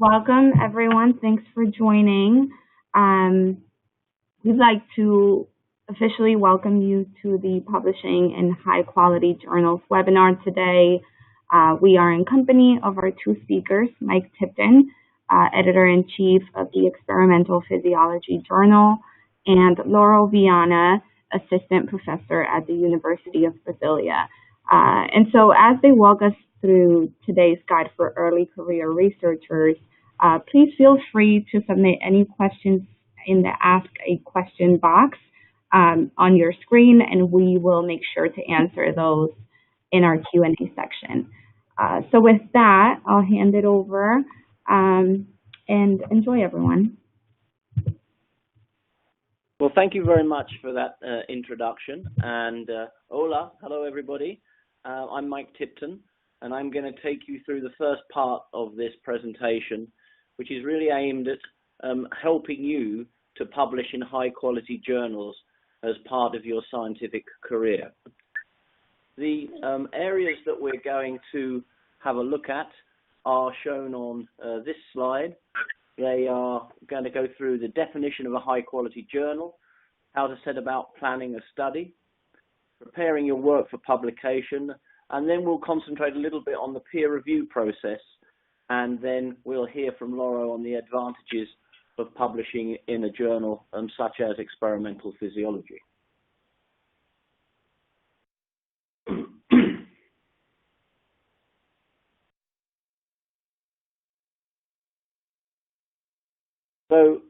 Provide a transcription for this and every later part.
Welcome, everyone. Thanks for joining. We'd like to officially welcome you to the Publishing in High Quality Journals webinar today. We are in company of our two speakers, Mike Tipton, Editor-in-Chief of the Experimental Physiology Journal, and Lauro Vianna, Assistant Professor at the University of Brasília. And so as they walk us through today's guide for early career researchers, please feel free to submit any questions in the Ask a Question box on your screen, and we will make sure to answer those in our Q&A section. So with that, I'll hand it over and enjoy, everyone. Well, thank you very much for that introduction. And hola, hello everybody. I'm Mike Tipton, and I'm going to take you through the first part of this presentation, which is really aimed at helping you to publish in high-quality journals as part of your scientific career. The areas that we're going to have a look at are shown on this slide. They are going to go through the definition of a high-quality journal, how to set about planning a study, preparing your work for publication, and then we'll concentrate a little bit on the peer review process, and then we'll hear from Lauro on the advantages of publishing in a journal such as Experimental Physiology. So,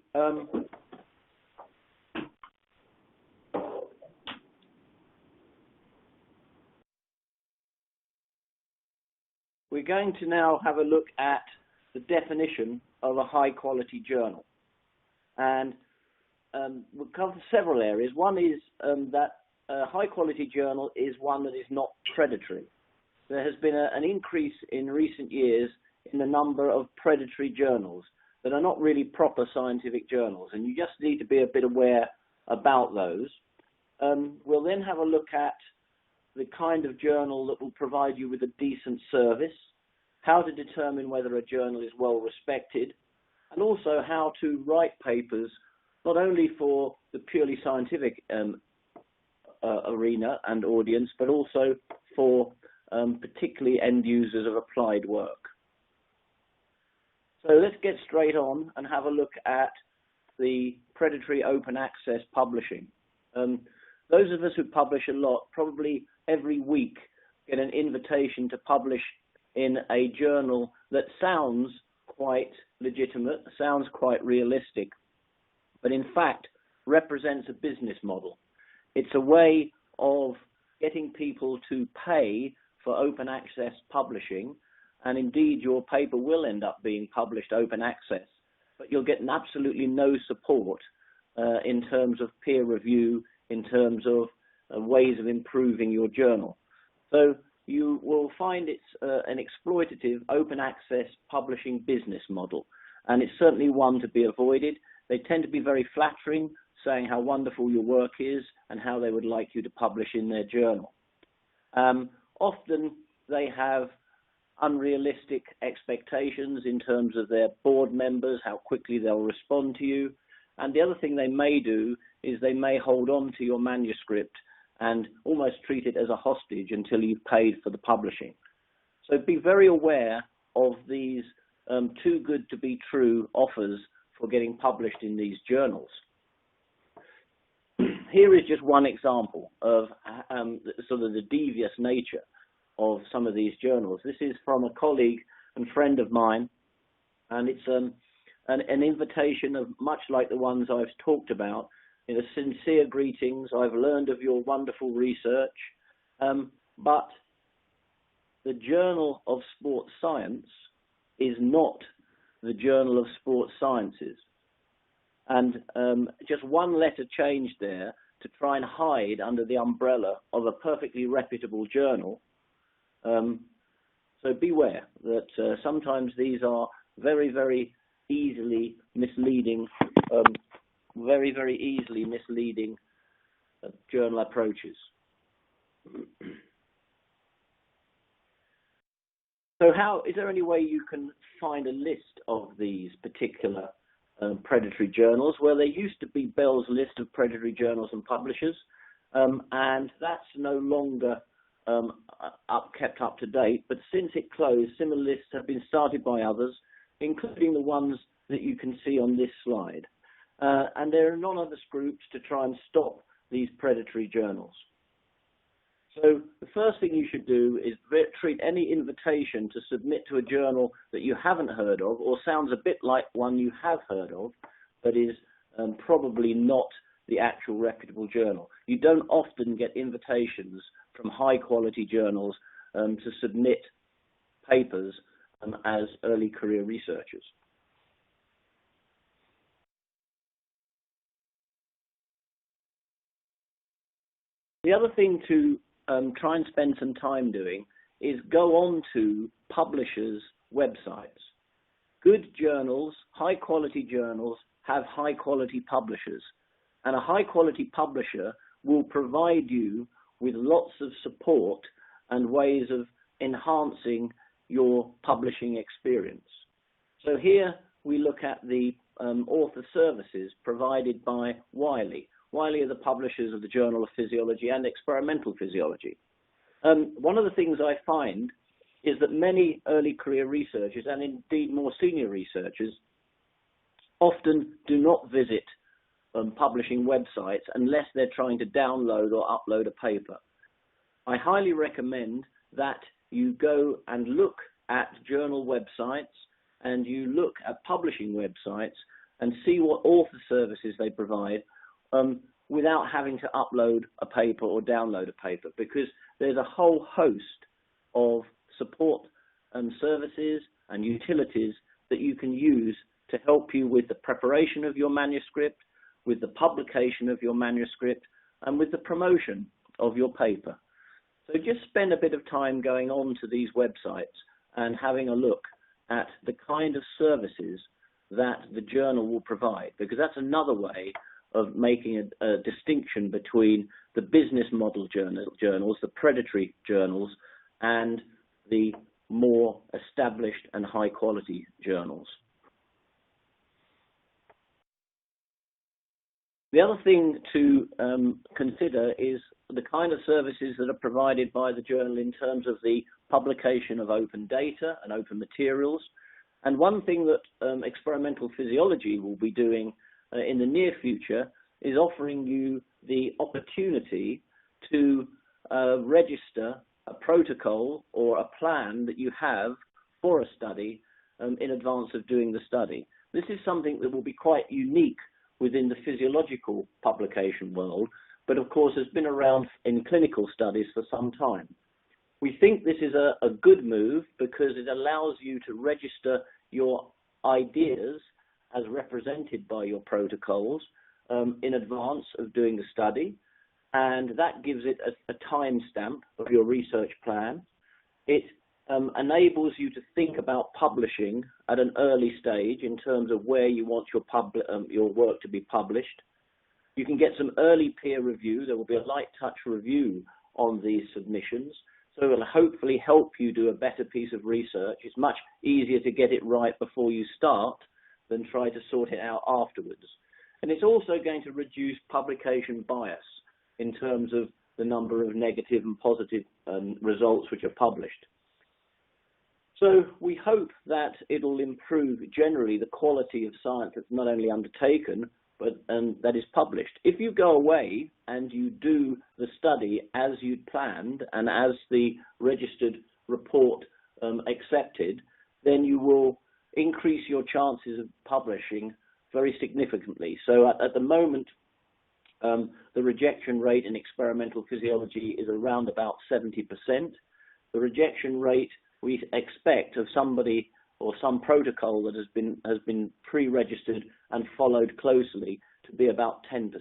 we're going to now have a look at the definition of a high-quality journal. And we'll cover several areas. One is that a high-quality journal is one that is not predatory. There has been an increase in recent years in the number of predatory journals that are not really proper scientific journals, and you just need to be a bit aware about those. We'll then have a look at the kind of journal that will provide you with a decent service, how to determine whether a journal is well respected, and also how to write papers not only for the purely scientific arena and audience, but also for particularly end users of applied work. So let's get straight on and have a look at the predatory open access publishing. Those of us who publish a lot probably every week get an invitation to publish in a journal that sounds quite legitimate, sounds quite realistic, but in fact represents a business model. It's a way of getting people to pay for open access publishing, and indeed your paper will end up being published open access, but you'll get absolutely no support in terms of peer review, in terms of ways of improving your journal. So you will find it's an exploitative open access publishing business model, and it's certainly one to be avoided. They tend to be very flattering, saying how wonderful your work is and how they would like you to publish in their journal. Often they have unrealistic expectations in terms of their board members, how quickly they'll respond to you. And the other thing they may do is they may hold on to your manuscript and almost treat it as a hostage until you've paid for the publishing. So be very aware of these too good to be true offers for getting published in these journals. Here is just one example of sort of the devious nature of some of these journals. This is from a colleague and friend of mine, and it's an invitation of much like the ones I've talked about. In a sincere greetings, I've learned of your wonderful research, but the Journal of Sports Science is not the Journal of Sports Sciences. And just one letter changed there to try and hide under the umbrella of a perfectly reputable journal. So beware that sometimes these are very, very easily misleading, journal approaches. So is there any way you can find a list of these particular predatory journals? Well, there used to be Bell's list of predatory journals and publishers, and that's no longer kept up to date. But since it closed, similar lists have been started by others, including the ones that you can see on this slide. And there are anonymous groups to try and stop these predatory journals. So the first thing you should do is treat any invitation to submit to a journal that you haven't heard of or sounds a bit like one you have heard of, but is probably not the actual reputable journal. You don't often get invitations from high-quality journals to submit papers as early career researchers. The other thing to try and spend some time doing is go on to publishers' websites. Good journals, high-quality journals, have high-quality publishers. And a high-quality publisher will provide you with lots of support and ways of enhancing your publishing experience. So here we look at the author services provided by Wiley. Wiley are the publishers of the Journal of Physiology and Experimental Physiology. One of the things I find is that many early career researchers, and indeed more senior researchers, often do not visit publishing websites unless they're trying to download or upload a paper. I highly recommend that you go and look at journal websites and you look at publishing websites and see what author services they provide without having to upload a paper or download a paper, because there's a whole host of support services and utilities that you can use to help you with the preparation of your manuscript, with the publication of your manuscript, and with the promotion of your paper. So just spend a bit of time going on to these websites and having a look at the kind of services that the journal will provide, because that's another way of making a distinction between the business model journals, the predatory journals, and the more established and high quality journals. The other thing to consider is the kind of services that are provided by the journal in terms of the publication of open data and open materials. And one thing that Experimental Physiology will be doing in the near future is offering you the opportunity to register a protocol or a plan that you have for a study in advance of doing the study. This is something that will be quite unique within the physiological publication world, but of course has been around in clinical studies for some time. We think this is a good move because it allows you to register your ideas as represented by your protocols in advance of doing the study, and that gives it a time stamp of your research plan. It enables you to think about publishing at an early stage in terms of where you want your work to be published. You can get some early peer review. There will be a light touch review on these submissions, so it will hopefully help you do a better piece of research. It's much easier to get it right before you start than try to sort it out afterwards. And it's also going to reduce publication bias in terms of the number of negative and positive results which are published. So we hope that it'll improve generally the quality of science that's not only undertaken, but that is published. If you go away and you do the study as you'd planned and as the registered report accepted, then you will increase your chances of publishing very significantly. So at the moment, the rejection rate in experimental physiology is around about 70%. The rejection rate we expect of somebody or some protocol that has been pre-registered and followed closely to be about 10%.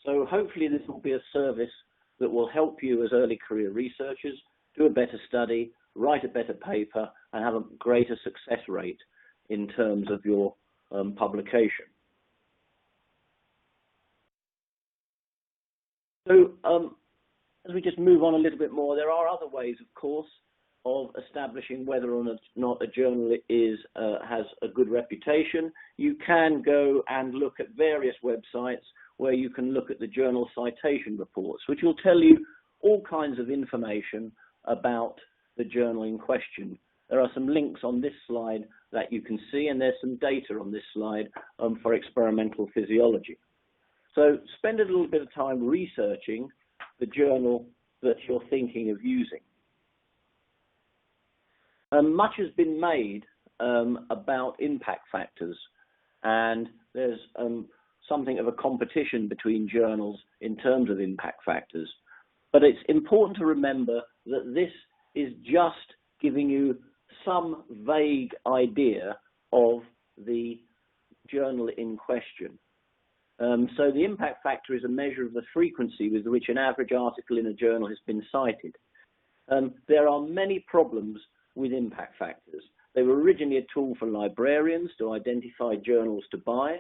So hopefully this will be a service that will help you as early career researchers do a better study, write a better paper, and have a greater success rate in terms of your publication. So as we just move on a little bit more, there are other ways, of course, of establishing whether or not a journal has a good reputation, you can go and look at various websites where you can look at the journal citation reports, which will tell you all kinds of information about the journal in question. There are some links on this slide that you can see, and there's some data on this slide for experimental physiology. So spend a little bit of time researching the journal that you're thinking of using. Much has been made about impact factors, and there's something of a competition between journals in terms of impact factors. But it's important to remember that this is just giving you some vague idea of the journal in question. So the impact factor is a measure of the frequency with which an average article in a journal has been cited. There are many problems with impact factors. They were originally a tool for librarians to identify journals to buy,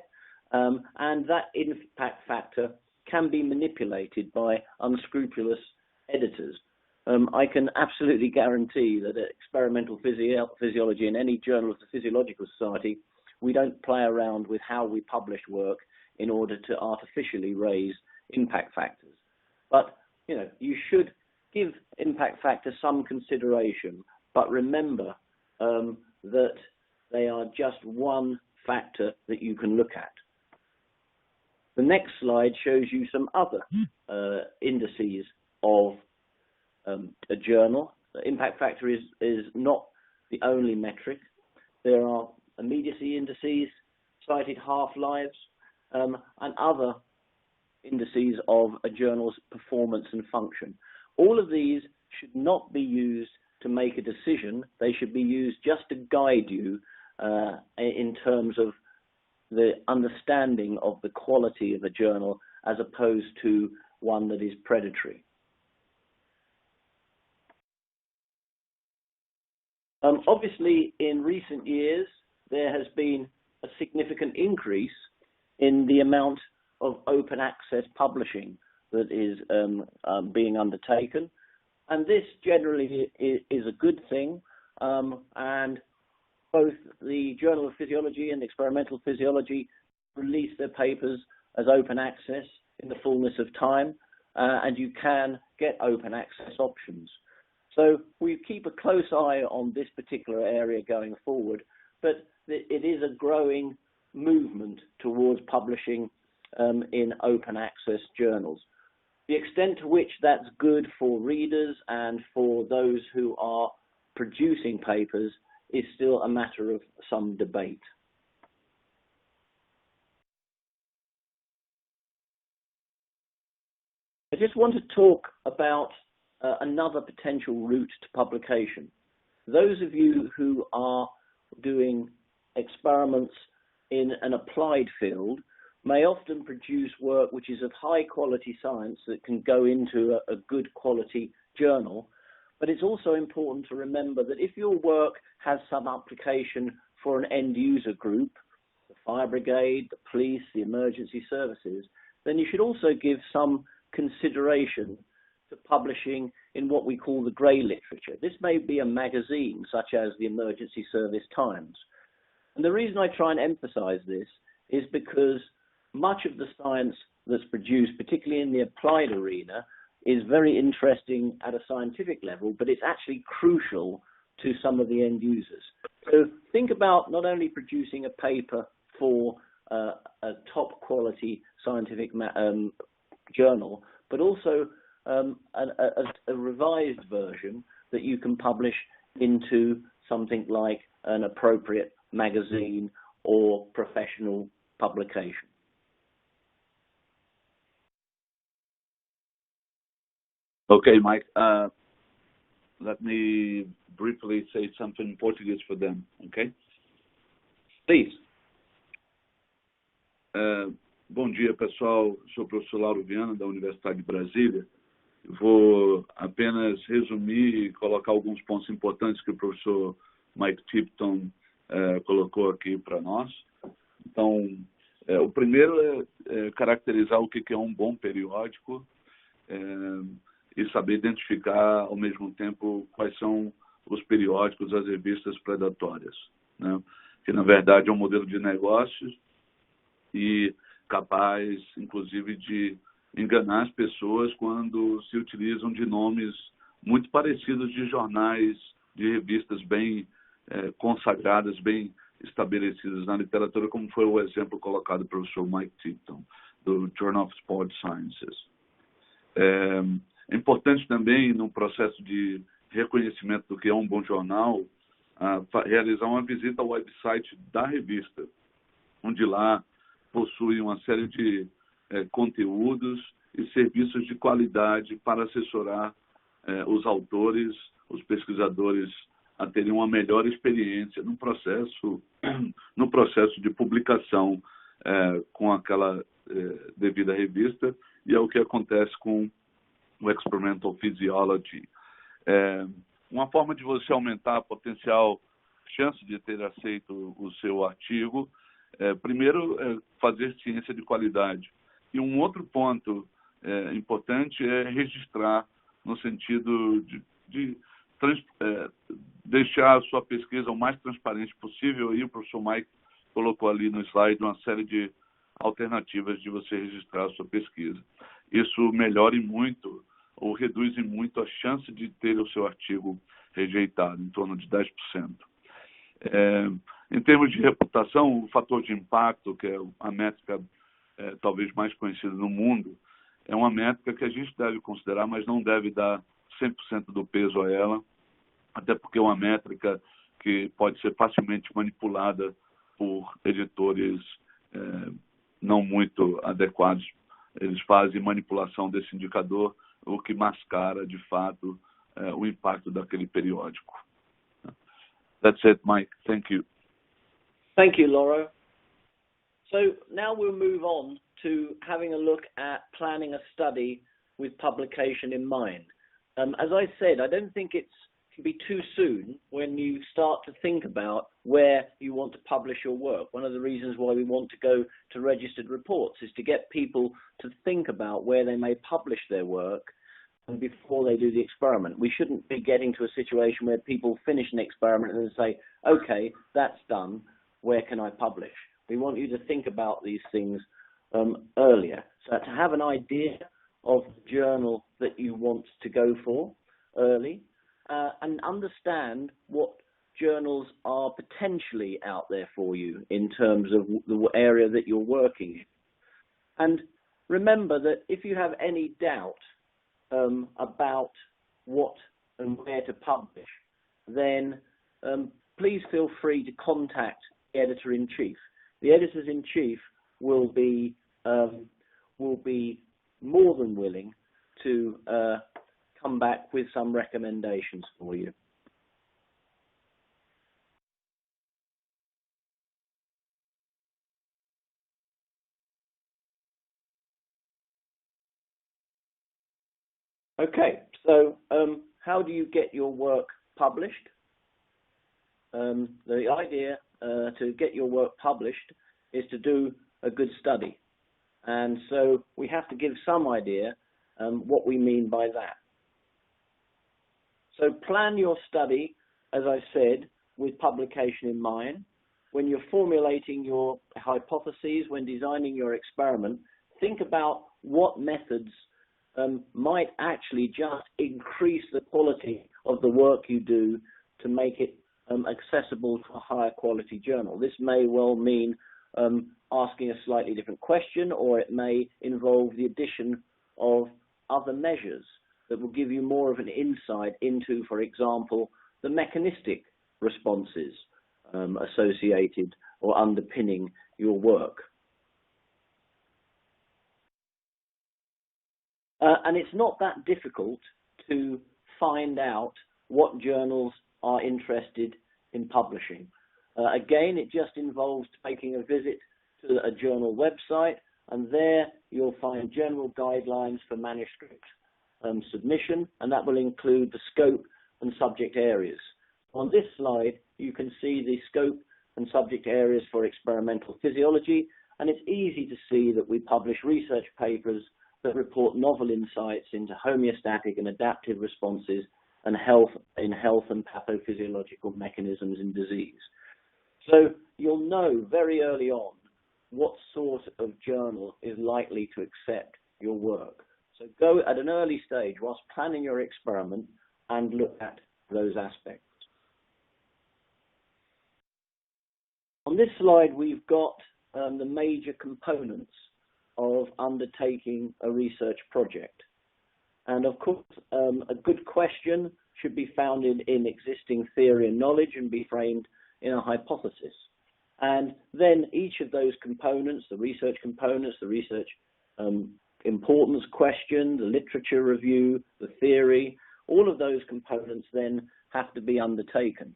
and that impact factor can be manipulated by unscrupulous editors. I can absolutely guarantee that at Experimental Physiology in any journal of the Physiological Society, we don't play around with how we publish work in order to artificially raise impact factors. But, you know, you should give impact factors some consideration, but remember that they are just one factor that you can look at. The next slide shows you some other indices of a journal. The impact factor is not the only metric. There are immediacy indices, cited half-lives, and other indices of a journal's performance and function. All of these should not be used to make a decision. They should be used just to guide you in terms of the understanding of the quality of a journal as opposed to one that is predatory. Obviously, in recent years, there has been a significant increase in the amount of open access publishing that is being undertaken. And this generally is a good thing. And both the Journal of Physiology and Experimental Physiology release their papers as open access in the fullness of time. And you can get open access options. So we keep a close eye on this particular area going forward, but it is a growing movement towards publishing in open access journals. The extent to which that's good for readers and for those who are producing papers is still a matter of some debate. I just want to talk about another potential route to publication. Those of you who are doing experiments in an applied field may often produce work which is of high quality science that can go into a good quality journal. But it's also important to remember that if your work has some application for an end user group, the fire brigade, the police, the emergency services, then you should also give some consideration to publishing in what we call the grey literature. This may be a magazine such as the Emergency Service Times. And the reason I try and emphasize this is because much of the science that's produced, particularly in the applied arena, is very interesting at a scientific level, but it's actually crucial to some of the end users. So think about not only producing a paper for a top quality scientific journal, but also a revised version that you can publish into something like an appropriate magazine or professional publication. Okay, Mike, let me briefly say something in Portuguese for them, okay? Please. Bom dia, pessoal. Sou o professor Lauro Vianna, da Universidade de Brasília. Vou apenas resumir e colocar alguns pontos importantes que o professor Mike Tipton colocou aqui para nós. Então, o primeiro é caracterizar o que é um bom periódico e saber identificar, ao mesmo tempo, quais são os periódicos, as revistas predatórias, né? Que, na verdade, é um modelo de negócios e capaz, inclusive, de enganar as pessoas quando se utilizam de nomes muito parecidos de jornais, de revistas bem consagradas, bem estabelecidas na literatura, como foi o exemplo colocado pelo professor Mike Tipton, do Journal of Sport Sciences. É importante também, no processo de reconhecimento do que é um bom jornal, realizar uma visita ao website da revista, onde lá possui uma série de conteúdos e serviços de qualidade para assessorar os autores, os pesquisadores a terem uma melhor experiência no processo de publicação com aquela devida revista, e é o que acontece com o Experimental Physiology. Uma forma de você aumentar a potencial chance de ter aceito o seu artigo, primeiro, fazer ciência de qualidade. E um outro ponto importante é registrar, no sentido de deixar a sua pesquisa o mais transparente possível. E o professor Mike colocou ali no slide uma série de alternativas de você registrar a sua pesquisa. Isso melhora muito ou reduz muito a chance de ter o seu artigo rejeitado, em torno de 10%. Em termos de reputação, o fator de impacto, que é a métrica talvez mais conhecida no mundo, é uma métrica que a gente deve considerar, mas não deve dar 100% do peso a ela, até porque é uma métrica que pode ser facilmente manipulada por editores não muito adequados. Eles fazem manipulação desse indicador, o que mascara, de fato, o impacto daquele periódico. That's it, Mike. Thank you. Thank you, Lauro. So now we'll move on to having a look at planning a study with publication in mind. As I said, I don't think it can be too soon when you start to think about where you want to publish your work. One of the reasons why we want to go to registered reports is to get people to think about where they may publish their work and before they do the experiment. We shouldn't be getting to a situation where people finish an experiment and then say, okay, that's done, where can I publish? We want you to think about these things earlier. So to have an idea of the journal that you want to go for early, and understand what journals are potentially out there for you in terms of the area that you're working in. And remember that if you have any doubt about what and where to publish, then please feel free to contact the editor-in-chief. The editors-in-chief will be more than willing to come back with some recommendations for you. Okay, so how do you get your work published? The idea to get your work published is to do a good study. And so we have to give some idea what we mean by that. So plan your study, as I said, with publication in mind. When you're formulating your hypotheses, when designing your experiment, think about what methods might actually just increase the quality of the work you do to make it accessible to a higher quality journal. This may well mean asking a slightly different question, or it may involve the addition of other measures that will give you more of an insight into, for example, the mechanistic responses associated or underpinning your work. And it's not that difficult to find out what journals are interested in publishing. Again, it just involves taking a visit to a journal website, and there you'll find general guidelines for manuscript submission, and that will include the scope and subject areas. On this slide, you can see the scope and subject areas for experimental physiology, and it's easy to see that we publish research papers that report novel insights into homeostatic and adaptive responses and health and pathophysiological mechanisms in disease. So you'll know very early on what sort of journal is likely to accept your work. So go at an early stage whilst planning your experiment and look at those aspects. On this slide, we've got the major components of undertaking a research project. And of course, a good question should be founded in existing theory and knowledge and be framed in a hypothesis. And then each of those components, the research components, the research importance question, the literature review, the theory, all of those components then have to be undertaken.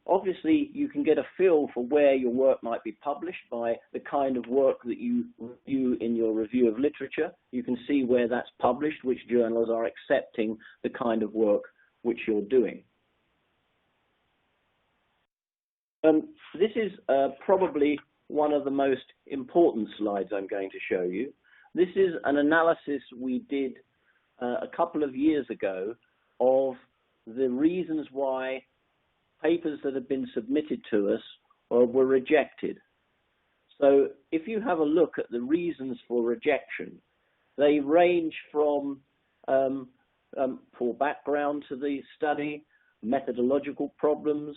Obviously, you can get a feel for where your work might be published by the kind of work that you review in your review of literature. You can see where that's published, which journals are accepting the kind of work which you're doing. This is probably one of the most important slides I'm going to show you. This is an analysis we did a couple of years ago of the reasons why papers that have been submitted to us were rejected. So if you have a look at the reasons for rejection, they range from poor background to the study, methodological problems,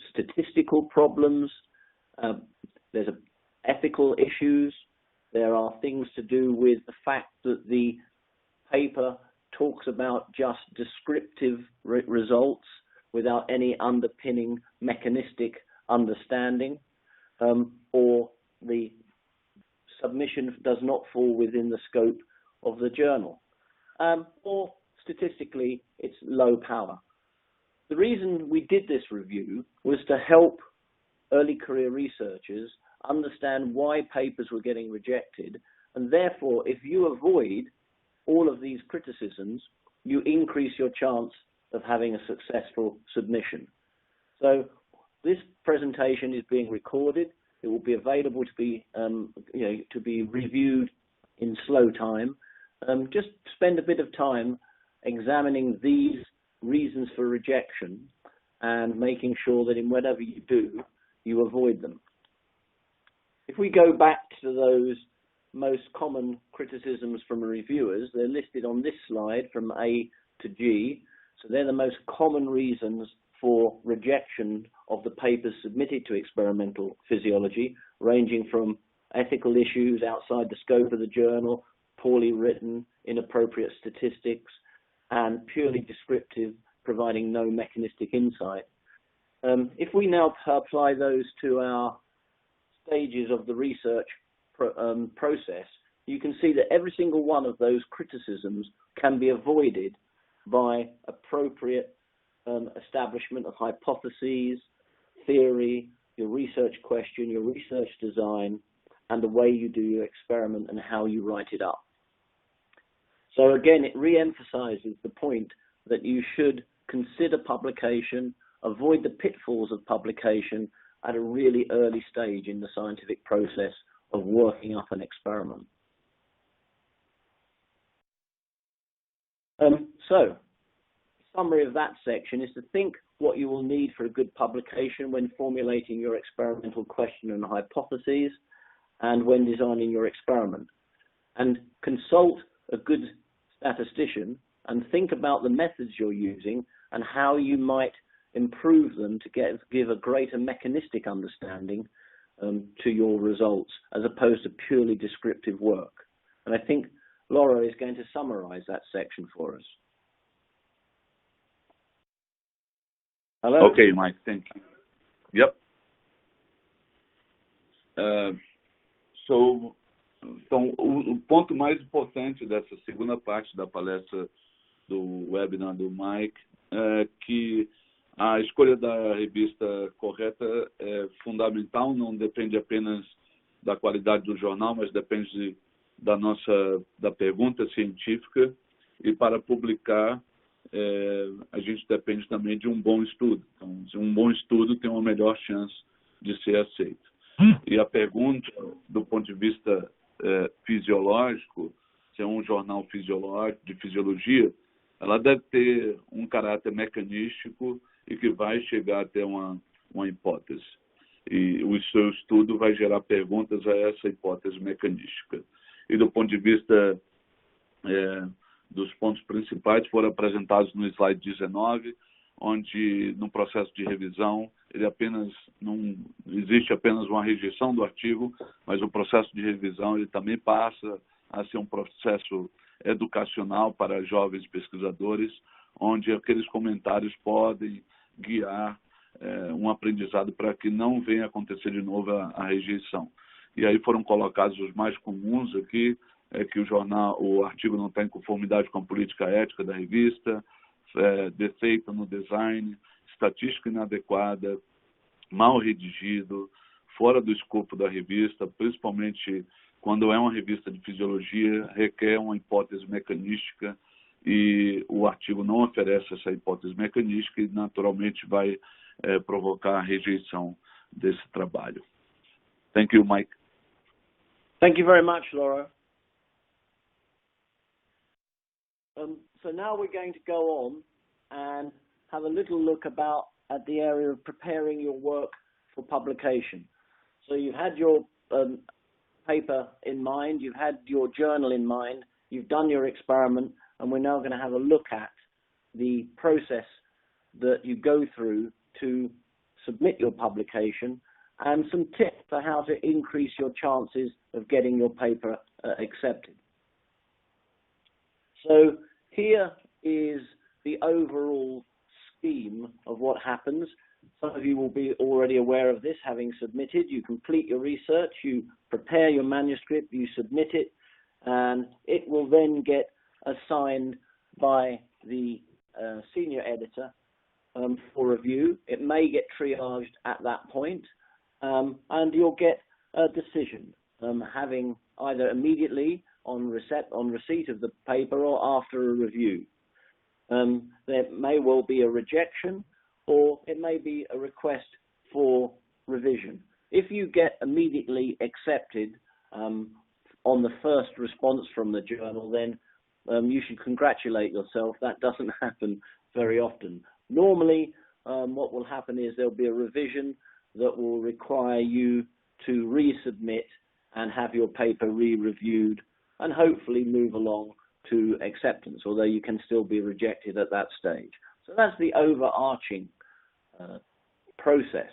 statistical problems, there's ethical issues, there are things to do with the fact that the paper talks about just descriptive results without any underpinning mechanistic understanding, or the submission does not fall within the scope of the journal, or statistically it's low power. The reason we did this review was to help early career researchers understand why papers were getting rejected, and therefore if you avoid all of these criticisms, you increase your chance of having a successful submission. So this presentation is being recorded. It will be available to be, to be reviewed in slow time. Just spend a bit of time examining these reasons for rejection and making sure that in whatever you do, you avoid them. If we go back to those most common criticisms from reviewers, they're listed on this slide from A to G. So they're the most common reasons for rejection of the papers submitted to Experimental Physiology, ranging from ethical issues outside the scope of the journal, poorly written, inappropriate statistics, and purely descriptive, providing no mechanistic insight. If we now apply those to our stages of the research process, you can see that every single one of those criticisms can be avoided by appropriate establishment of hypotheses, theory, your research question, your research design, and the way you do your experiment and how you write it up. So again, it re-emphasizes the point that you should consider publication, avoid the pitfalls of publication at a really early stage in the scientific process of working up an experiment. So, summary of that section is to think what you will need for a good publication when formulating your experimental question and hypotheses and when designing your experiment. And consult a good statistician and think about the methods you're using and how you might improve them to give a greater mechanistic understanding to your results as opposed to purely descriptive work. And I think Lauro is going to summarize that section for us. Hello? Okay, Mike, thank you. Yep. Então, o ponto mais importante dessa segunda parte da palestra do webinar do Mike é que a escolha da revista correta é fundamental, não depende apenas da qualidade do jornal, mas depende da pergunta científica, e para publicar a gente depende também de um bom estudo. Então, um bom estudo tem uma melhor chance de ser aceito. E a pergunta, do ponto de vista fisiológico, se é um jornal fisiológico, de fisiologia, ela deve ter caráter mecanístico e que vai chegar até uma hipótese. E o seu estudo vai gerar perguntas a essa hipótese mecanística. E do ponto de vista dos pontos principais, foram apresentados no slide 19, onde no processo de revisão não existe apenas uma rejeição do artigo, mas o processo de revisão ele também passa a ser um processo educacional para jovens pesquisadores, onde aqueles comentários podem guiar um aprendizado para que não venha acontecer de novo a rejeição. E aí foram colocados os mais comuns aqui, que o artigo não está em conformidade com a política ética da revista, defeito no design, estatística inadequada, mal redigido, fora do escopo da revista, principalmente quando é uma revista de fisiologia, requer uma hipótese mecanística e o artigo não oferece essa hipótese mecanística e naturalmente vai provocar a rejeição desse trabalho. Thank you, Mike. Thank you very much, Lauro. So now we're going to go on and have a little look at the area of preparing your work for publication. So you've had your paper in mind, you've had your journal in mind, you've done your experiment, and we're now going to have a look at the process that you go through to submit your publication and some tips for how to increase your chances of getting your paper accepted. So here is the overall scheme of what happens. Some of you will be already aware of this, having submitted. You complete your research, you prepare your manuscript, you submit it, and it will then get assigned by the senior editor for review. It may get triaged at that point, and you'll get a decision, having either immediately on receipt of the paper or after a review. There may well be a rejection, or it may be a request for revision. If you get immediately accepted on the first response from the journal, then you should congratulate yourself. That doesn't happen very often. Normally, what will happen is there'll be a revision that will require you to resubmit and have your paper re-reviewed and hopefully move along to acceptance, although you can still be rejected at that stage. So that's the overarching process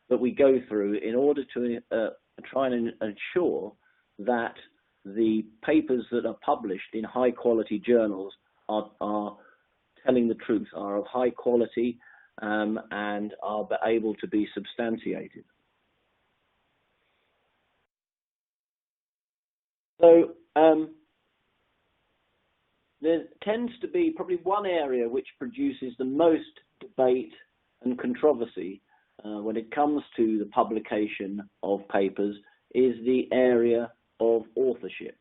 that we go through in order to try and ensure that the papers that are published in high quality journals are telling the truth, are of high quality, and are able to be substantiated. So there tends to be probably one area which produces the most debate and controversy when it comes to the publication of papers is the area of authorship.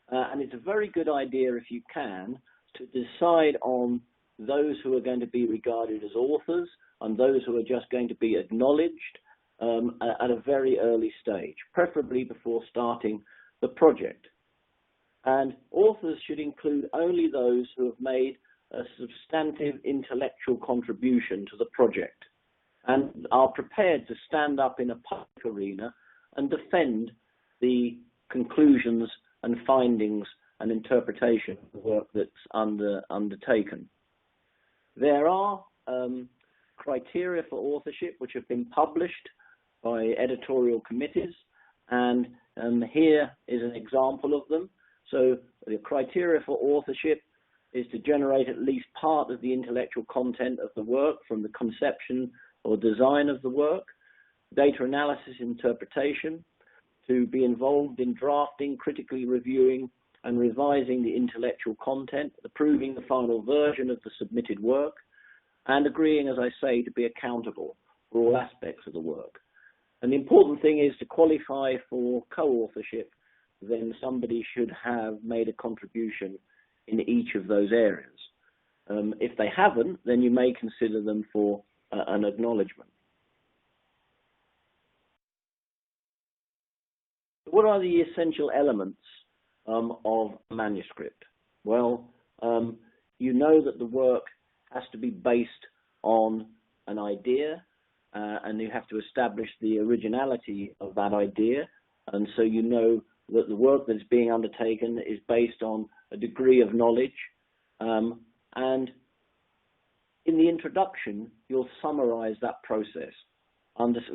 And it's a very good idea, if you can, to decide on those who are going to be regarded as authors and those who are just going to be acknowledged at a very early stage, preferably before starting the project. And authors should include only those who have made a substantive intellectual contribution to the project and are prepared to stand up in a public arena and defend the conclusions and findings and interpretation of the work that's undertaken. There are criteria for authorship which have been published by editorial committees, and here is an example of them. So the criteria for authorship is to generate at least part of the intellectual content of the work from the conception or design of the work, data analysis, interpretation, to be involved in drafting, critically reviewing and revising the intellectual content, approving the final version of the submitted work, and agreeing, as I say, to be accountable for all aspects of the work. And the important thing is to qualify for co-authorship, then somebody should have made a contribution in each of those areas. If they haven't, then you may consider them for an acknowledgement. What are the essential elements of a manuscript? Well, you know that the work has to be based on an idea, and you have to establish the originality of that idea. And so you know that the work that's being undertaken is based on a degree of knowledge. And in the introduction, you'll summarize that process,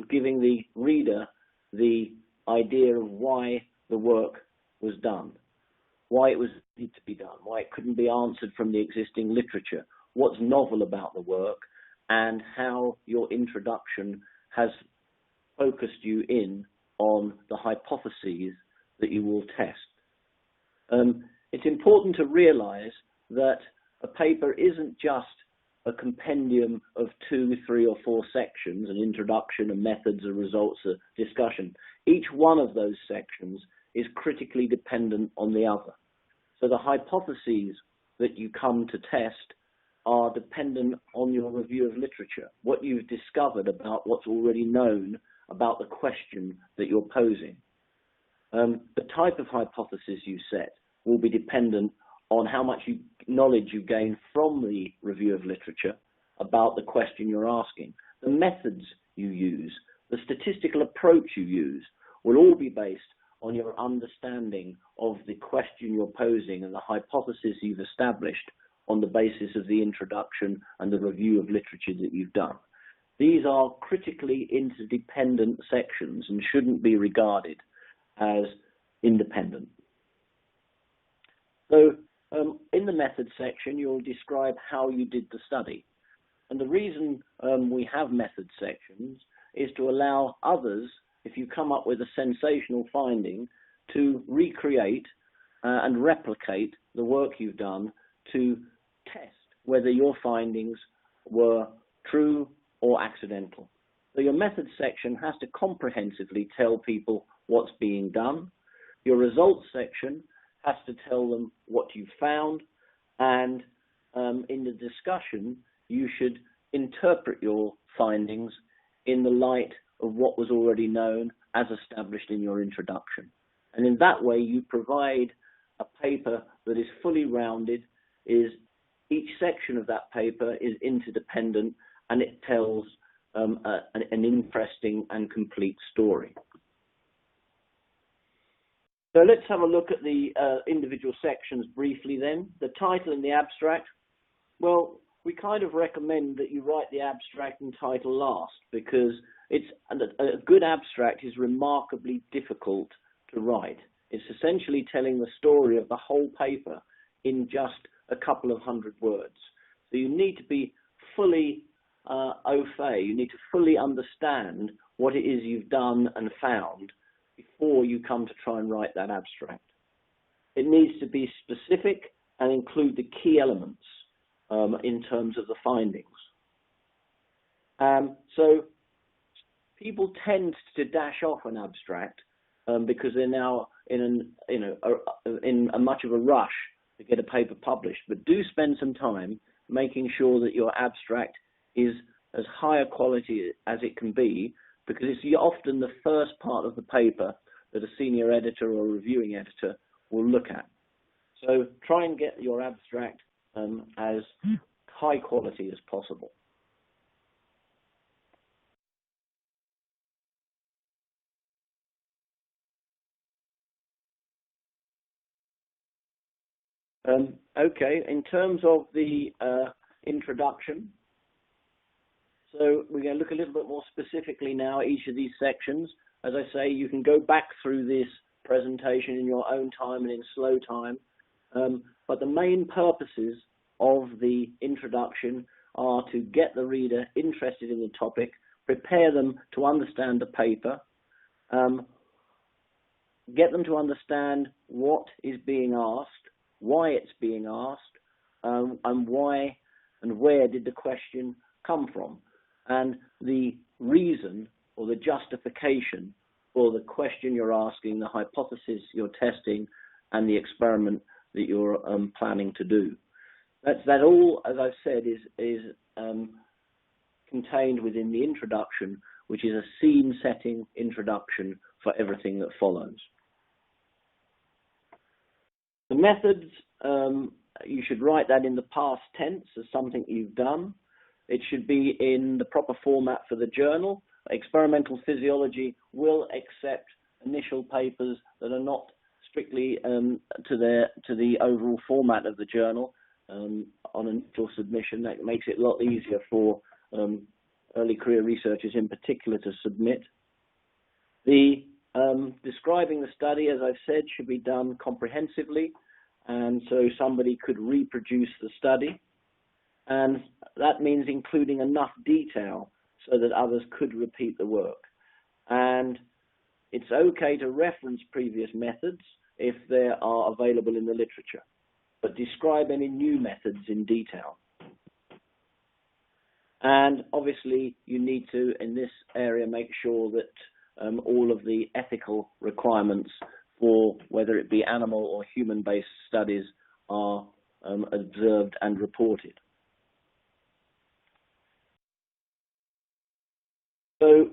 giving the reader the idea of why the work was done, why it was needed to be done, why it couldn't be answered from the existing literature, what's novel about the work, and how your introduction has focused you in on the hypotheses that you will test. It's important to realize that a paper isn't just a compendium of 2, 3, or 4 sections, an introduction, a methods, a results, a discussion. Each one of those sections is critically dependent on the other. So the hypotheses that you come to test are dependent on your review of literature, what you've discovered about what's already known about the question that you're posing. The type of hypothesis you set will be dependent on how much knowledge you gain from the review of literature about the question you're asking. The methods you use, the statistical approach you use, will all be based on your understanding of the question you're posing and the hypothesis you've established on the basis of the introduction and the review of literature that you've done. These are critically interdependent sections and shouldn't be regarded as independent. So in the method section, you'll describe how you did the study. And the reason we have method sections is to allow others, if you come up with a sensational finding, to recreate and replicate the work you've done to test whether your findings were true or accidental. So your method section has to comprehensively tell people what's being done. Your results section has to tell them what you found, and in the discussion, you should interpret your findings in the light of what was already known as established in your introduction. And in that way, you provide a paper that is fully rounded, each section of that paper is interdependent, and it tells an interesting and complete story. So let's have a look at the individual sections briefly then. The title and the abstract. Well, we kind of recommend that you write the abstract and title last, because a good abstract is remarkably difficult to write. It's essentially telling the story of the whole paper in just a couple of hundred words. So you need to be fully au fait. You need to fully understand what it is you've done and found before you come to try and write that abstract. It needs to be specific and include the key elements in terms of the findings. So people tend to dash off an abstract because they're now in a much of a rush to get a paper published. But do spend some time making sure that your abstract is as high a quality as it can be, because it's often the first part of the paper that a senior editor or reviewing editor will look at. So try and get your abstract as high quality as possible. Okay, in terms of the introduction, so we're going to look a little bit more specifically now at each of these sections. As I say, you can go back through this presentation in your own time and in slow time, but the main purposes of the introduction are to get the reader interested in the topic, prepare them to understand the paper, get them to understand what is being asked, why it's being asked, and why and where did the question come from, and the reason or the justification for the question you're asking, the hypothesis you're testing, and the experiment that you're planning to do. That all, as I've said, is contained within the introduction, which is a scene-setting introduction for everything that follows. The methods you should write that in the past tense as something you've done. It should be in the proper format for the journal. Experimental Physiology will accept initial papers that are not strictly to the overall format of the journal on initial submission. That makes it a lot easier for early career researchers in particular to submit. The describing the study, as I've said, should be done comprehensively, and so somebody could reproduce the study. And that means including enough detail so that others could repeat the work. And it's okay to reference previous methods if they are available in the literature, but describe any new methods in detail. And obviously, you need to, in this area, make sure that all of the ethical requirements for whether it be animal or human-based studies are observed and reported. So,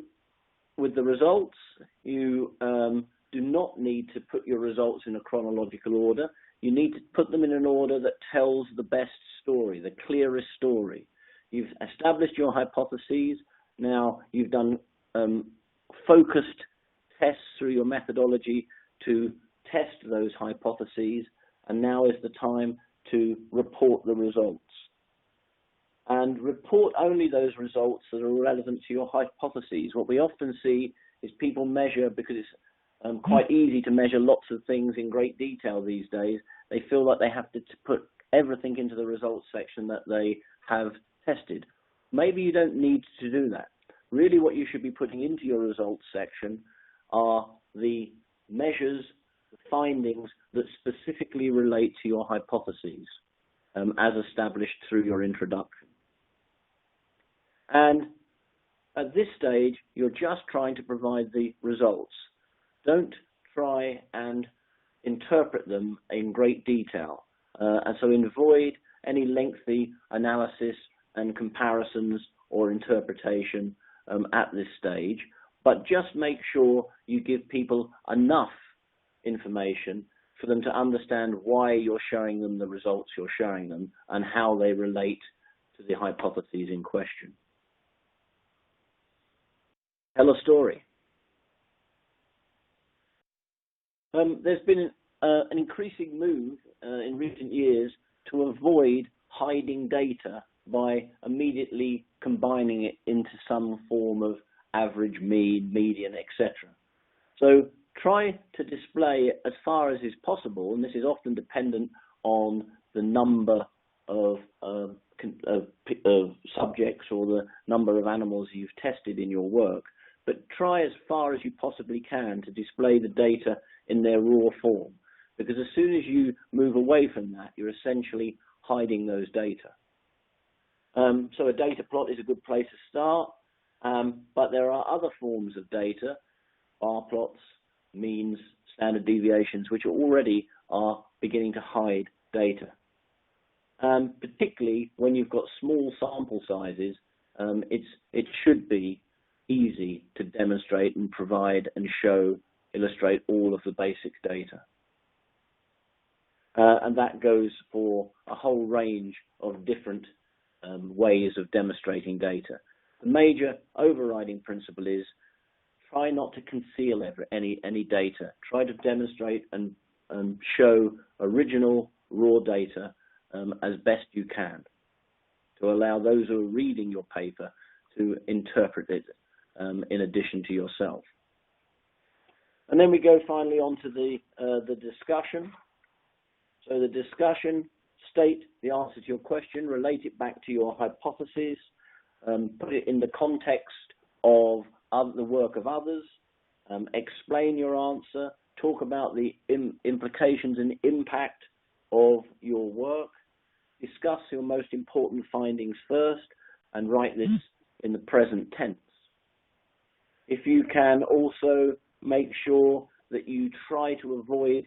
with the results, you do not need to put your results in a chronological order. You need to put them in an order that tells the best story, the clearest story. You've established your hypotheses. Now you've done focused tests through your methodology to test those hypotheses, and now is the time to report the results. And report only those results that are relevant to your hypotheses. What we often see is people measure, because it's quite easy to measure lots of things in great detail these days, they feel like they have to put everything into the results section that they have tested. Maybe you don't need to do that. Really what you should be putting into your results section are the measures, the findings that specifically relate to your hypotheses as established through your introduction. And at this stage, you're just trying to provide the results. Don't try and interpret them in great detail. And so avoid any lengthy analysis and comparisons or interpretation at this stage, but just make sure you give people enough information for them to understand why you're showing them the results you're showing them and how they relate to the hypotheses in question. Tell a story. There's been an increasing move in recent years to avoid hiding data by immediately combining it into some form of average, mean, median, etc. So try to display as far as is possible, and this is often dependent on the number of subjects or the number of animals you've tested in your work, but try as far as you possibly can to display the data in their raw form, because as soon as you move away from that, you're essentially hiding those data. So a data plot is a good place to start, but there are other forms of data, bar plots, means, standard deviations, which already are beginning to hide data. Particularly when you've got small sample sizes, it should be easy to demonstrate and provide and illustrate all of the basic data. And that goes for a whole range of different ways of demonstrating data. The major overriding principle is try not to conceal any data. Try to demonstrate and show original raw data as best you can, to allow those who are reading your paper to interpret it in addition to yourself. And then we go finally on to the discussion. So the discussion, state the answer to your question, relate it back to your hypothesis, put it in the context of the work of others, explain your answer, talk about the implications and impact of your work, discuss your most important findings first, and write this in the present tense. If you can also make sure that you try to avoid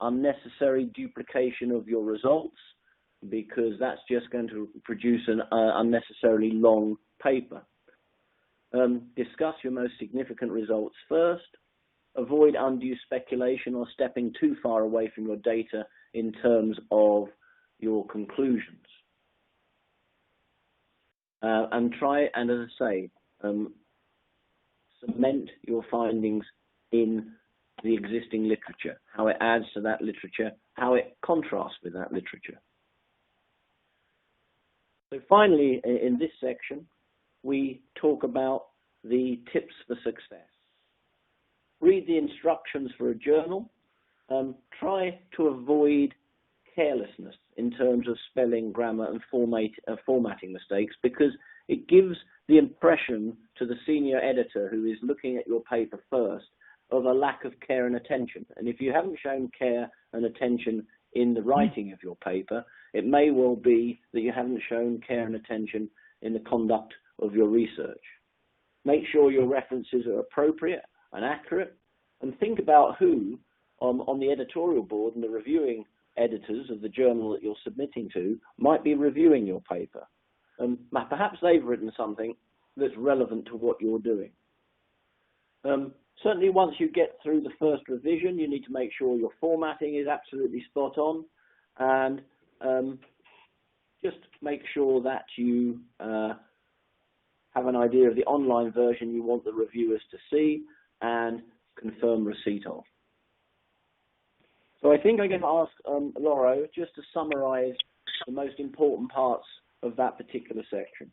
unnecessary duplication of your results, because that's just going to produce an unnecessarily long paper. Discuss your most significant results first. Avoid undue speculation or stepping too far away from your data in terms of your conclusions. And try, and as I say, cement your findings in the existing literature, how it adds to that literature, how it contrasts with that literature. So finally, in this section, we talk about the tips for success. Read the instructions for a journal. Try to avoid carelessness in terms of spelling, grammar, and formatting mistakes, because it gives the impression to the senior editor who is looking at your paper first of a lack of care and attention. And if you haven't shown care and attention in the writing of your paper, it may well be that you haven't shown care and attention in the conduct of your research. Make sure your references are appropriate and accurate, and think about who on the editorial board and the reviewing editors of the journal that you're submitting to might be reviewing your paper. Perhaps they've written something that's relevant to what you're doing. Certainly once you get through the first revision, you need to make sure your formatting is absolutely spot on, and just make sure that you have an idea of the online version you want the reviewers to see and confirm receipt of. So I think I'm going to ask Lauro just to summarize the most important parts of that particular section.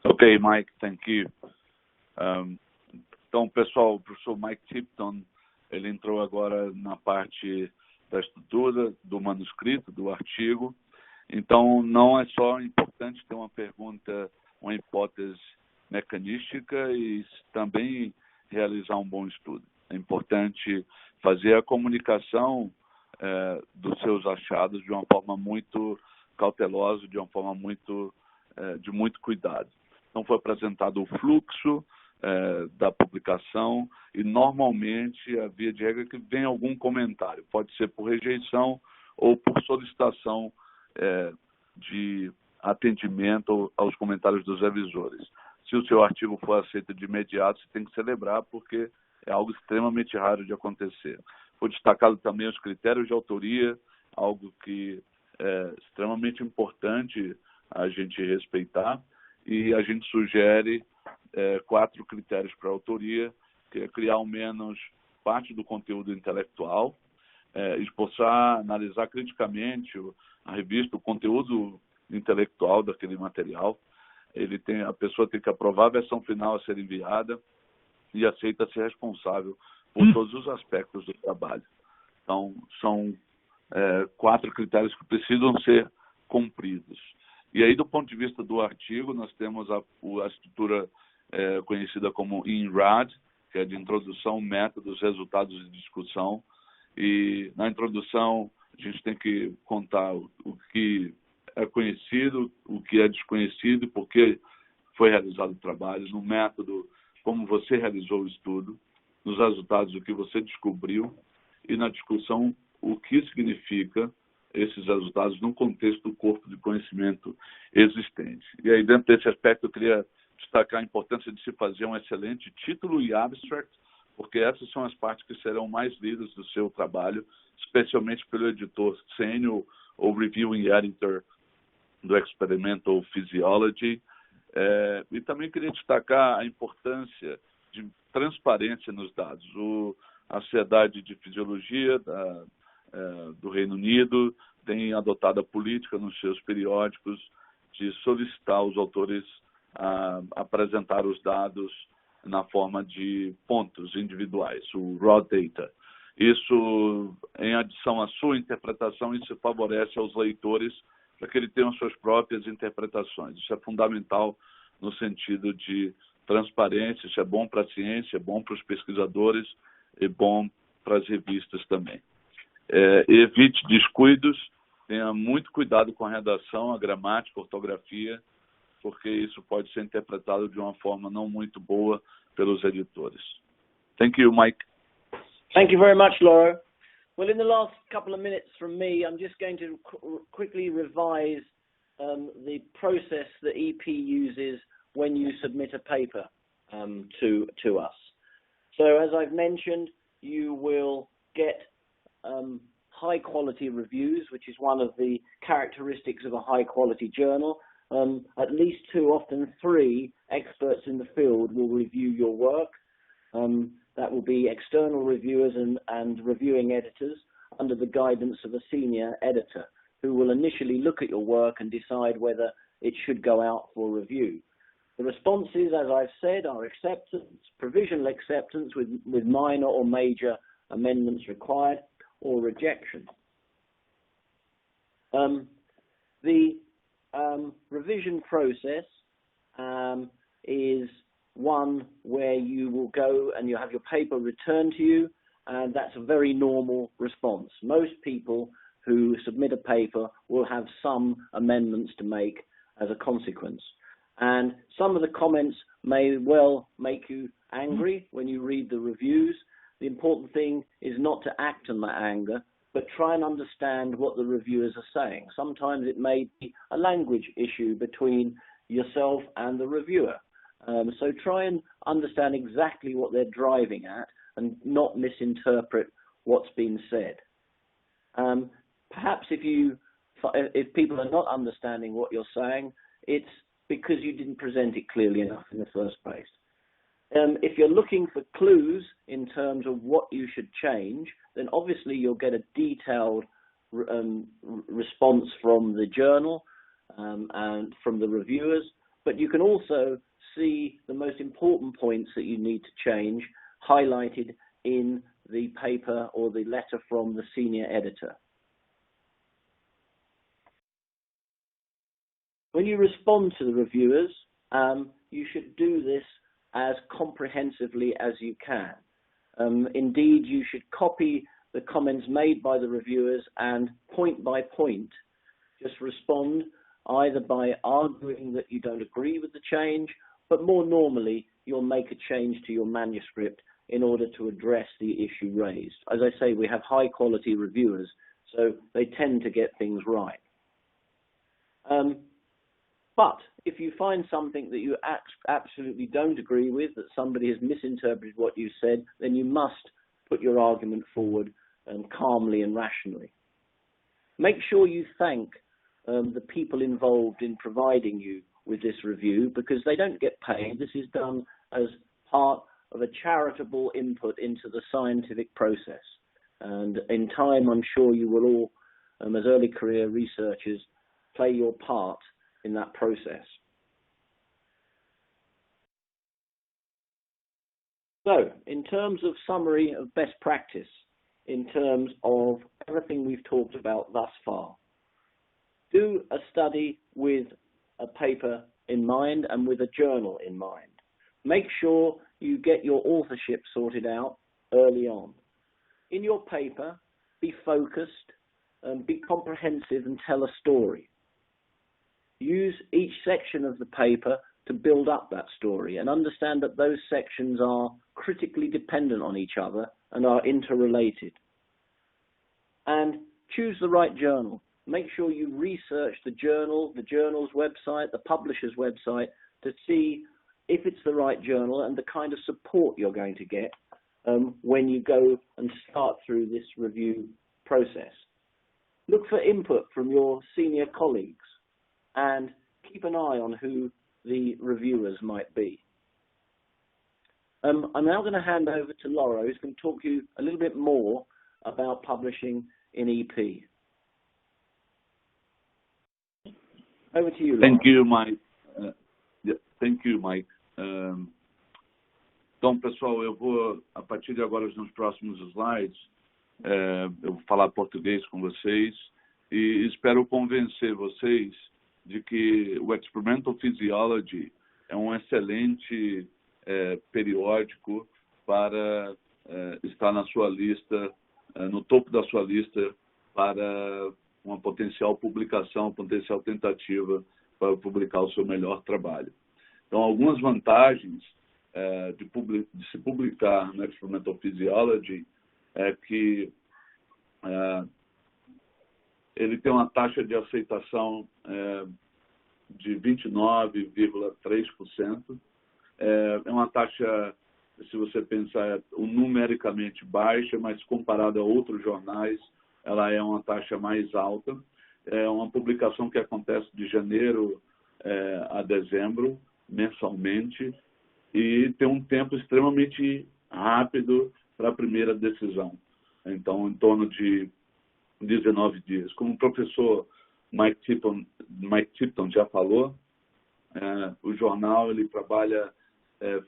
Ok, Mike, thank you. Então, pessoal, o professor Mike Tipton, ele entrou agora na parte da estrutura, do manuscrito, do artigo. Então, não é só importante ter uma pergunta, uma hipótese mecanística, e também realizar um bom estudo. É importante fazer a comunicação dos seus achados de uma forma muito cautelosa, de uma forma de muito cuidado. Então, foi apresentado o fluxo da publicação, e normalmente a via de regra é que vem algum comentário, pode ser por rejeição ou por solicitação de atendimento aos comentários dos revisores. Se o seu artigo for aceito de imediato, você tem que celebrar, porque é algo extremamente raro de acontecer. Foi destacado também os critérios de autoria, algo que é extremamente importante a gente respeitar, e a gente sugere 4 critérios para a autoria, que é criar ao menos parte do conteúdo intelectual, esboçar, analisar criticamente a revista, o conteúdo intelectual daquele material. A pessoa tem que aprovar a versão final a ser enviada e aceita ser responsável por todos os aspectos do trabalho. Então, são 4 critérios que precisam ser cumpridos. E aí, do ponto de vista do artigo, nós temos a estrutura conhecida como INRAD, que é de introdução, métodos, resultados de discussão. E na introdução, a gente tem que contar o que é conhecido, o que é desconhecido e por que foi realizado o trabalho. No método, como você realizou o estudo. Nos resultados, o que você descobriu. E na discussão, o que significa esses resultados no contexto do corpo de conhecimento existente. E aí, dentro desse aspecto, eu queria destacar a importância de se fazer um excelente título e abstract, porque essas são as partes que serão mais lidas do seu trabalho, especialmente pelo editor sênior ou reviewing editor do Experimental Physiology. E também queria destacar a importância de transparência nos dados. A Sociedade de Fisiologia do Reino Unido tem adotado a política nos seus periódicos de solicitar aos autores a apresentar os dados na forma de pontos individuais, o raw data. Isso, em adição à sua interpretação, isso favorece aos leitores para que eles tenham suas próprias interpretações. Isso é fundamental no sentido de transparência, isso é bom para a ciência, é bom para os pesquisadores e bom para as revistas também. Evite descuidos, tenha muito cuidado com a redação, a gramática, a ortografia, porque isso pode ser interpretado de uma forma não muito boa pelos editores. Thank you, Mike. Thank you very much, Lauro. Well, in the last couple of minutes from me, I'm just going to quickly revise the process that EP uses when you submit a paper to us. So, as I've mentioned, you will get high quality reviews, which is one of the characteristics of a high quality journal. At least 2, often 3 experts in the field will review your work. That will be external reviewers and reviewing editors under the guidance of a senior editor who will initially look at your work and decide whether it should go out for review. The responses, as I've said, are acceptance, provisional acceptance with minor or major amendments required, or rejection. The revision process is one where you will go and you have your paper returned to you, and that's a very normal response. Most people who submit a paper will have some amendments to make as a consequence. And some of the comments may well make you angry when you read the reviews. The important thing is not to act on that anger, but try and understand what the reviewers are saying. Sometimes it may be a language issue between yourself and the reviewer. So try and understand exactly what they're driving at and not misinterpret what's been said. Perhaps if people are not understanding what you're saying, it's because you didn't present it clearly enough in the first place. If you're looking for clues in terms of what you should change, then obviously you'll get a detailed response from the journal and from the reviewers, but you can also see the most important points that you need to change highlighted in the paper or the letter from the senior editor. When you respond to the reviewers, you should do this as comprehensively as you can. Indeed, you should copy the comments made by the reviewers and point by point just respond either by arguing that you don't agree with the change, but more normally you'll make a change to your manuscript in order to address the issue raised. As I say, we have high quality reviewers, so they tend to get things right. But if you find something that you absolutely don't agree with, that somebody has misinterpreted what you said, then you must put your argument forward calmly and rationally. Make sure you thank the people involved in providing you with this review, because they don't get paid. This is done as part of a charitable input into the scientific process. And in time, I'm sure you will all, as early career researchers, play your part in that process. So, in terms of summary of best practice, in terms of everything we've talked about thus far, do a study with a paper in mind and with a journal in mind. Make sure you get your authorship sorted out early on. In your paper, be focused, be comprehensive, and tell a story. Use each section of the paper to build up that story, and understand that those sections are critically dependent on each other and are interrelated. And choose the right journal. Make sure you research the journal, the journal's website, the publisher's website, to see if it's the right journal and the kind of support you're going to get when you go and start through this review process. Look for input from your senior colleagues and keep an eye on who the reviewers might be. I'm now going to hand over to Lauro, who's going to talk to you a little bit more about publishing in EP. Over to you, Lauro. Thank you, Mike. Thank you, Mike. Então, pessoal, eu vou, a partir de agora, nos próximos slides, eu vou falar português com vocês e espero convencer vocês de que o Experimental Physiology é um excelente periódico para estar na sua lista, no topo da sua lista, para uma potencial publicação, potencial tentativa para publicar o seu melhor trabalho. Então, algumas vantagens de se publicar no Experimental Physiology é que ele tem uma taxa de aceitação de 29,3%. É uma taxa, se você pensar, numericamente baixa, mas comparado a outros jornais, ela é uma taxa mais alta. É uma publicação que acontece de janeiro a dezembro, mensalmente, e tem um tempo extremamente rápido para a primeira decisão. Então, em torno de 19 dias. Como o professor Mike Tipton já falou, o jornal ele trabalha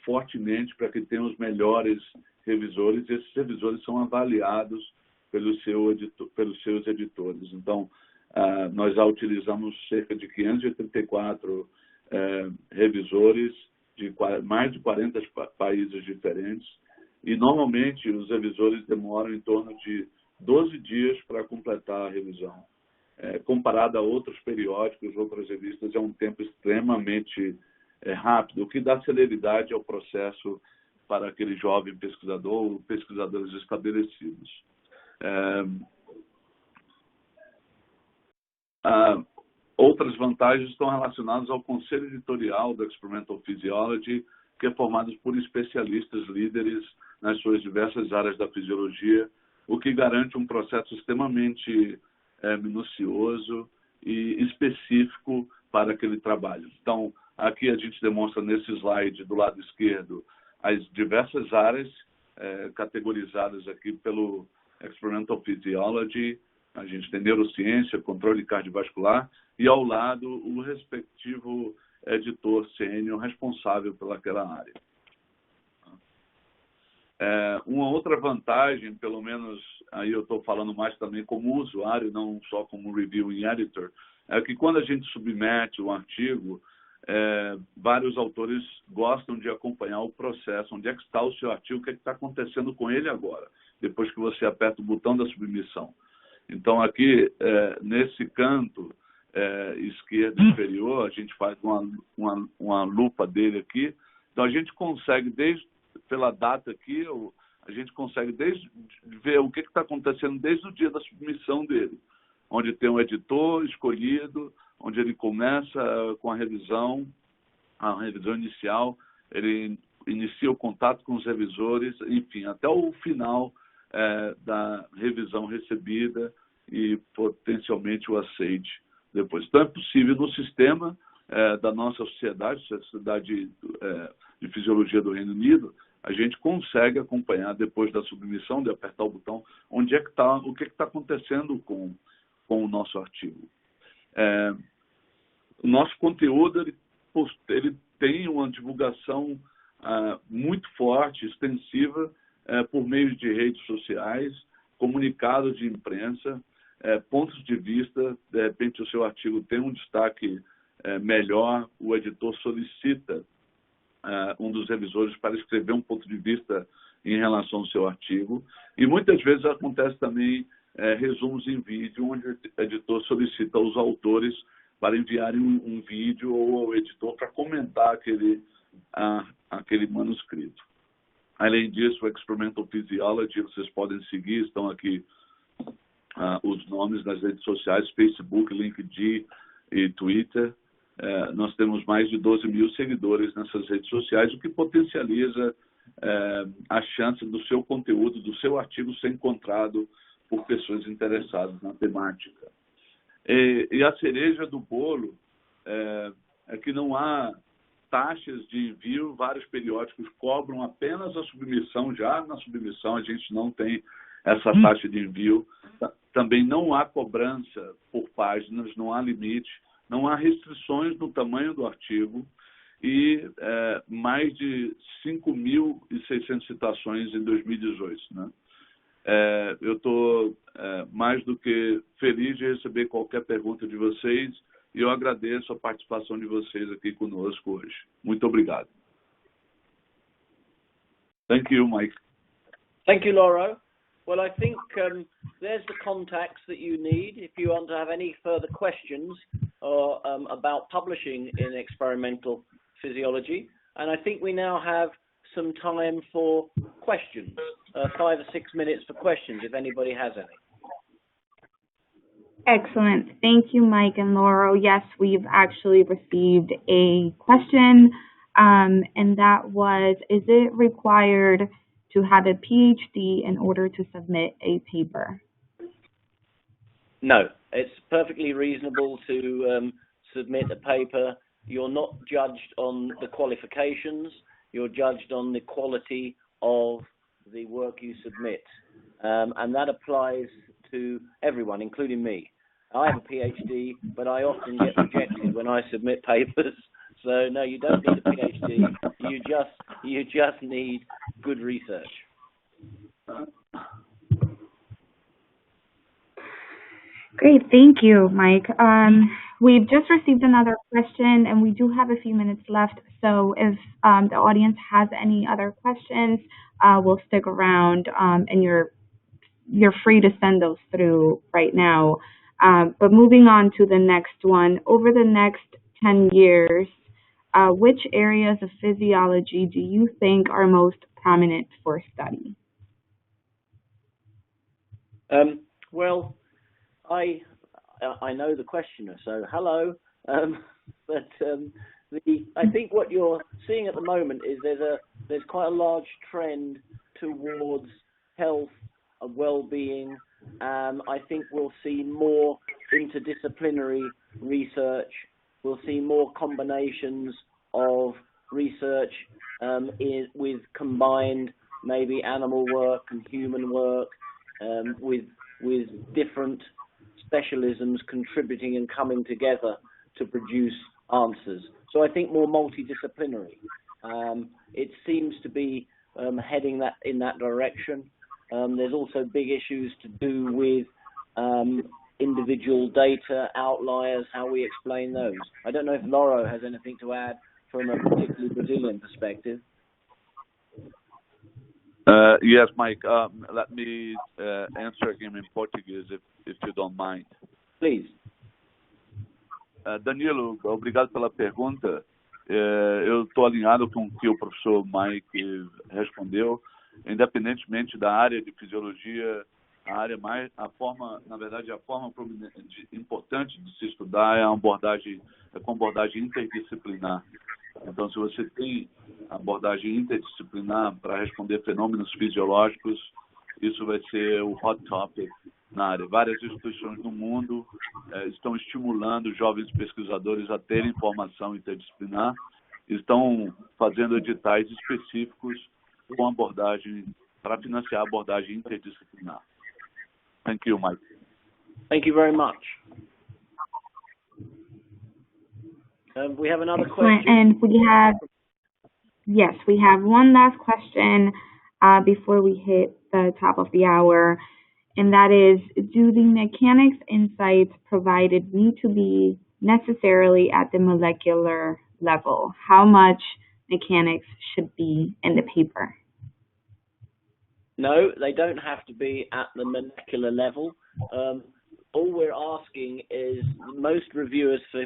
fortemente para que tenha os melhores revisores, e esses revisores são avaliados pelos seus editores. Então, nós já utilizamos cerca de 584 revisores de mais de 40 países diferentes, e normalmente os revisores demoram em torno de 12 dias para completar a revisão. Comparado a outros periódicos, outras revistas, é um tempo extremamente rápido, o que dá celeridade ao processo para aquele jovem pesquisador ou pesquisadores estabelecidos. Outras vantagens estão relacionadas ao conselho editorial da Experimental Physiology, que é formado por especialistas líderes nas suas diversas áreas da fisiologia, o que garante um processo extremamente minucioso e específico para aquele trabalho. Então, aqui a gente demonstra nesse slide do lado esquerdo as diversas áreas categorizadas aqui pelo Experimental Physiology. A gente tem neurociência, controle cardiovascular, e ao lado o respectivo editor sênior responsável pelaquela área. Uma outra vantagem, pelo menos aí eu estou falando mais também como usuário, não só como reviewing editor, é que quando a gente submete um artigo, vários autores gostam de acompanhar o processo, onde é que está o seu artigo, o que é que está acontecendo com ele agora, depois que você aperta o botão da submissão. Então, aqui, nesse canto esquerdo inferior, a gente faz uma lupa dele aqui. Então, a gente consegue, pela data aqui, a gente consegue ver o que está acontecendo desde o dia da submissão dele, onde tem um editor escolhido, onde ele começa com a revisão inicial, ele inicia o contato com os revisores, enfim, até o final da revisão recebida e potencialmente o aceite depois. Então, é possível no sistema da nossa sociedade, Sociedade de Fisiologia do Reino Unido, a gente consegue acompanhar depois da submissão, de apertar o botão, onde é que está, o que está acontecendo com o nosso artigo. O nosso conteúdo ele tem uma divulgação muito forte, extensiva, por meio de redes sociais, comunicados de imprensa, pontos de vista. De repente, o seu artigo tem um destaque melhor, o editor solicita um dos revisores para escrever um ponto de vista em relação ao seu artigo. E muitas vezes acontece também resumos em vídeo, onde o editor solicita aos autores para enviarem um vídeo ou ao editor para comentar aquele manuscrito. Além disso, o Experimental Physiology, vocês podem seguir, estão aqui os nomes nas redes sociais, Facebook, LinkedIn e Twitter. Nós temos mais de 12 mil seguidores nessas redes sociais, o que potencializa a chance do seu conteúdo, do seu artigo ser encontrado por pessoas interessadas na temática. E a cereja do bolo é que não há taxas de envio. Vários periódicos cobram apenas a submissão. Já na submissão a gente não tem essa taxa de envio. Também não há cobrança por páginas, não há limite, não há restrições no tamanho do artigo e mais de 5.600 citações em 2018, né? Eu estou mais do que feliz de receber qualquer pergunta de vocês e eu agradeço a participação de vocês aqui conosco hoje. Muito obrigado. Thank you, Mike. Thank you, Lauro. Well, I think there's the contacts that you need if you want to have any further questions or, about publishing in experimental physiology. And I think we now have some time for questions, 5 or 6 minutes for questions, if anybody has any. Excellent. Thank you, Mike and Lauro. Yes, we've actually received a question, and that was, is it required to have a PhD in order to submit a paper? No, it's perfectly reasonable to submit a paper. You're not judged on the qualifications. You're judged on the quality of the work you submit. And that applies to everyone, including me. I have a PhD, but I often get rejected when I submit papers. So no, you don't need a PhD. You just need good research. Great, thank you, Mike. We've just received another question, and we do have a few minutes left. So if the audience has any other questions, we'll stick around, and you're free to send those through right now. But moving on to the next one, over the next 10 years, which areas of physiology do you think are most prominent for study? Well, I know the questioner, so hello. I think what you're seeing at the moment is there's quite a large trend towards health and well-being. I think we'll see more interdisciplinary research. We'll see more combinations of research with combined maybe animal work and human work, with different specialisms contributing and coming together to produce answers. So I think more multidisciplinary. It seems to be heading in that direction. There's also big issues to do with individual data, outliers, how we explain those. I don't know if Lauro has anything to add from a particularly Brazilian perspective. Yes, Mike. Let me answer him in Portuguese, if you don't mind. Please. Danilo, obrigado pela pergunta. Eu estou alinhado com o que o professor Mike respondeu. Independentemente da área de fisiologia, a forma importante de se estudar é com abordagem interdisciplinar. Então, se você tem abordagem interdisciplinar para responder fenômenos fisiológicos, isso vai ser o hot topic na área. Várias instituições no mundo estão estimulando jovens pesquisadores a terem formação interdisciplinar, estão fazendo editais específicos com abordagem para financiar a abordagem interdisciplinar. Thank you, Mike. Thank you very much. We have another question. And we have one last question before we hit the top of the hour, and that is, do the mechanics insights provided need to be necessarily at the molecular level? How much mechanics should be in the paper? No, they don't have to be at the molecular level. All we're asking is most reviewers for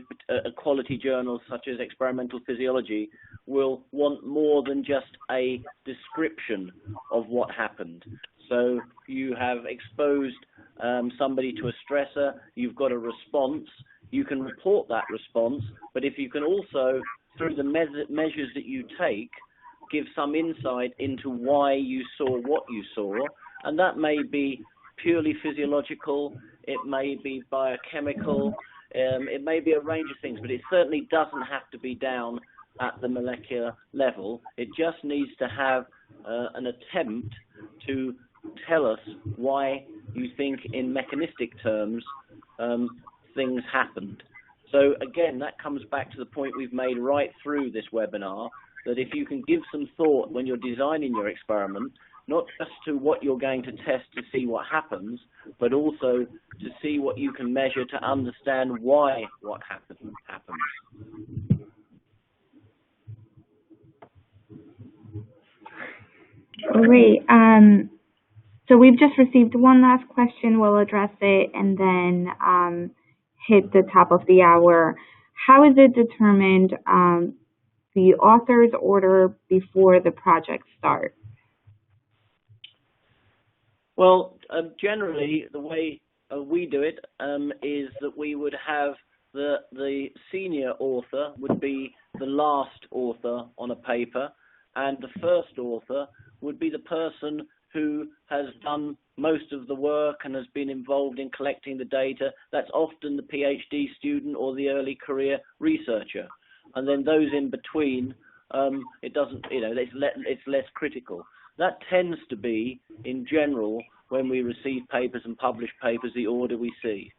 quality journals such as Experimental Physiology will want more than just a description of what happened. So you have exposed somebody to a stressor, you've got a response, you can report that response, but if you can also, through the measures that you take, give some insight into why you saw what you saw, and that may be purely physiological, it may be biochemical, it may be a range of things, but it certainly doesn't have to be down at the molecular level. It just needs to have an attempt to tell us why you think in mechanistic terms things happened. So again, that comes back to the point we've made right through this webinar, that if you can give some thought when you're designing your experiment, not just to what you're going to test to see what happens, but also to see what you can measure to understand why what happens. Great. So we've just received one last question. We'll address it and then hit the top of the hour. How is it determined the author's order before the project starts? Well, generally, the way we do it is that we would have the senior author would be the last author on a paper, and the first author would be the person who has done most of the work and has been involved in collecting the data, that's often the PhD student or the early career researcher. And then those in between, it doesn't, it's less critical. That tends to be, in general, when we receive papers and publish papers, the order we see.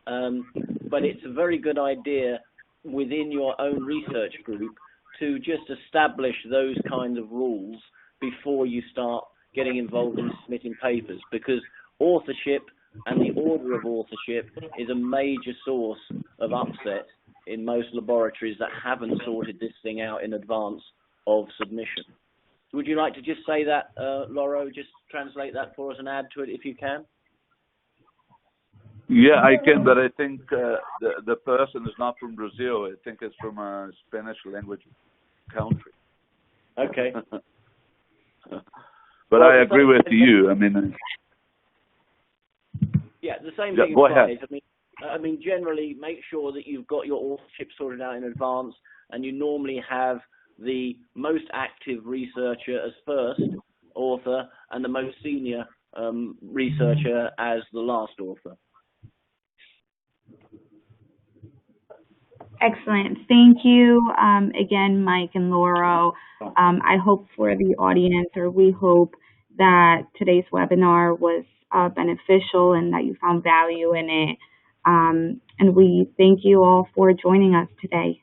But it's a very good idea within your own research group to just establish those kinds of rules before you start getting involved in submitting papers, because authorship and the order of authorship is a major source of upset in most laboratories that haven't sorted this thing out in advance of submission. Would you like to just say that, Lauro, just translate that for us and add to it if you can? Yeah, I can, but I think the person is not from Brazil. I think it's from a Spanish language country. Okay. But well, I agree with you. I mean, yeah, the same thing applies. I mean, generally, make sure that you've got your authorship sorted out in advance, and you normally have the most active researcher as first author and the most senior researcher as the last author. Excellent. Thank you again, Mike and Lauro. I hope for the audience, or we hope that today's webinar was beneficial and that you found value in it. And we thank you all for joining us today.